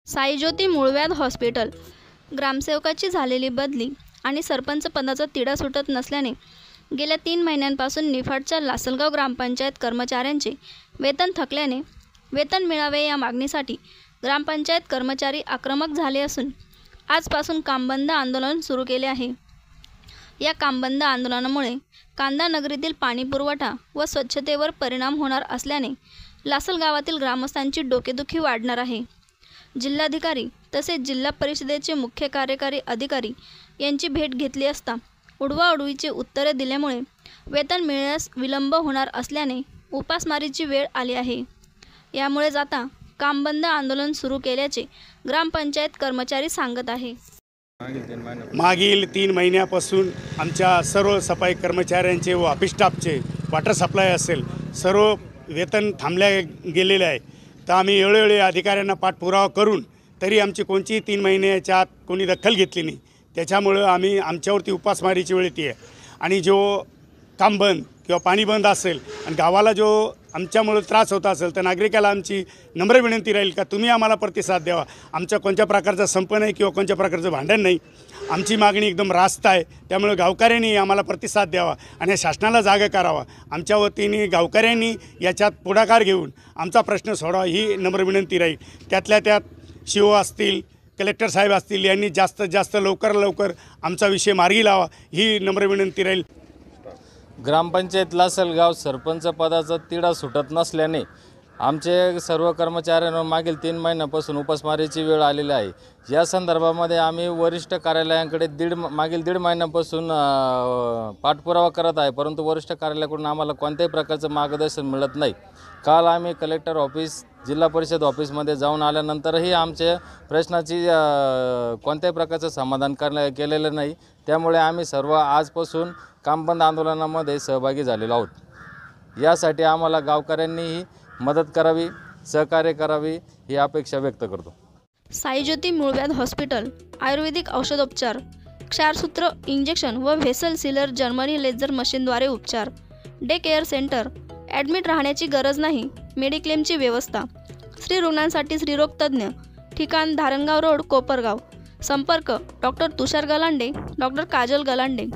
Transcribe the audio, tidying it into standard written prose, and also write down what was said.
साईज्योती मूळव्याध हॉस्पिटल ग्रामसेवकाची झालेली बदली आणि सरपंच पदाचा तिढा सुटत नसल्याने गेल्या 3 महिन्यांपासून निफाडच्या लासलगाव ग्रामपंचायत कर्मचाऱ्यांचे वेतन थकल्याने वेतन मिळावे या मागणीसाठी ग्रामपंचायत कर्मचारी आक्रमक झाले असून आजपासून कामबंद आंदोलन सुरू केले आहे। या कामबंद आंदोलनामुळे कांदा नगरीतील पाणीपुरवठा व स्वच्छतेवर परिणाम होणार असल्याने लासलगावातील ग्रामस्थांची डोकेदुखी वाढणार आहे। जिल्हाधिकारी तसेच जिल्हा परिषदेचे मुख्य कार्यकारी अधिकारी यांची भेट घेतली असता उडवाउडवीची उत्तरे दिल्यामुळे वेतन मिळण्यास विलंब होणार असल्याने उपासमारीची वेळ आली आहे। यामुळेच आता कामबंद आंदोलन सुरू केल्याचे ग्रामपंचायत कर्मचारी सांगत आहे। मागील 3 महिन्यापासून आमच्या सर्व सफाई कर्मचाऱ्यांचे व ऑफिस स्टाफचे वॉटर सप्लाय असेल सर्व वेतन थांबले गेलेले आहे। तर आम्ही वेळोवेळी अधिकाऱ्यांना पाठपुरावा करून तरी आमची कोणतीही 3 महिन्याच्या आत कोणी दखल घेतली नाही। त्याच्यामुळे आम्ही आमच्यावरती उपासमारीची वेळ येते आहे आणि जो काम बंद किंवा पाणी बंद असेल आणि गावाला जो आमच्यामुळे त्रास होत असेल तर नागरिकाला आमची नम्र विनंती राहील का तुम्ही आम्हाला प्रतिसाद द्यावा। आमच्या कोणत्या प्रकारचा संप नाही किंवा कोणत्या प्रकारचं भांडण नाही। आमची मागणी एकदम रास्त आहे, त्यामुळे गावकऱ्यांनी आम्हाला प्रतिसाद द्यावा आणि शासनाला जागा करावा। आमच्या वतीने गावकऱ्यांनी याच्यात पुढाकार घेऊन आमचा प्रश्न सोडावा ही नम्र विनंती राहील। त्यातल्या त्यात शिओ असतील, कलेक्टर साहेब असतील यांनी जास्तीत जास्त लवकर आमचा विषय मार्गी लावा ही नम्र विनंती राहील। ग्रामपंचायत लासलगाव सरपंच पदाचा तिढा सुटत नसल्याने आमचे सर्व कर्मचाऱ्यांवर मागील 3 महिन्यापासून उपासमारीची वेळ आलेली आहे। या संदर्भामध्ये आम्ही वरिष्ठ कार्यालयांकडे मागील दीड महिन्यापासून पाठपुरावा करत आहे, परंतु वरिष्ठ कार्यालयाकडून आम्हाला कोणत्याही प्रकारचं मार्गदर्शन मिळत नाही। काल आम्ही कलेक्टर ऑफिस, जिल्हा परिषद ऑफिसमध्ये जाऊन आल्यानंतरही आमच्या प्रश्नाची कोणत्याही प्रकारचं समाधान केलेलं नाही। त्यामुळे आम्ही सर्व आजपासून कामबंद आंदोलनामध्ये सहभागी झालेलो आहोत। यासाठी आम्हाला गावकऱ्यांनीही मदत करावी, सहकार्य करावी ही अपेक्षा व्यक्त करतो। साईज्योती मूळव्याध हॉस्पिटल आयुर्वेदिक औषधोपचार, क्षारसूत्र इंजेक्शन व व्हेसल सीलर जर्मनी लेझर मशीनद्वारे उपचार, डे केअर सेंटर, ॲडमिट राहण्याची गरज नाही, मेडिक्लेमची व्यवस्था, स्त्री रुग्णांसाठी स्त्रीरोग तज्ज्ञ, ठिकाण धारणगाव रोड, कोपरगाव, संपर्क डॉक्टर तुषार गलांडे, डॉक्टर काजल गलांडे।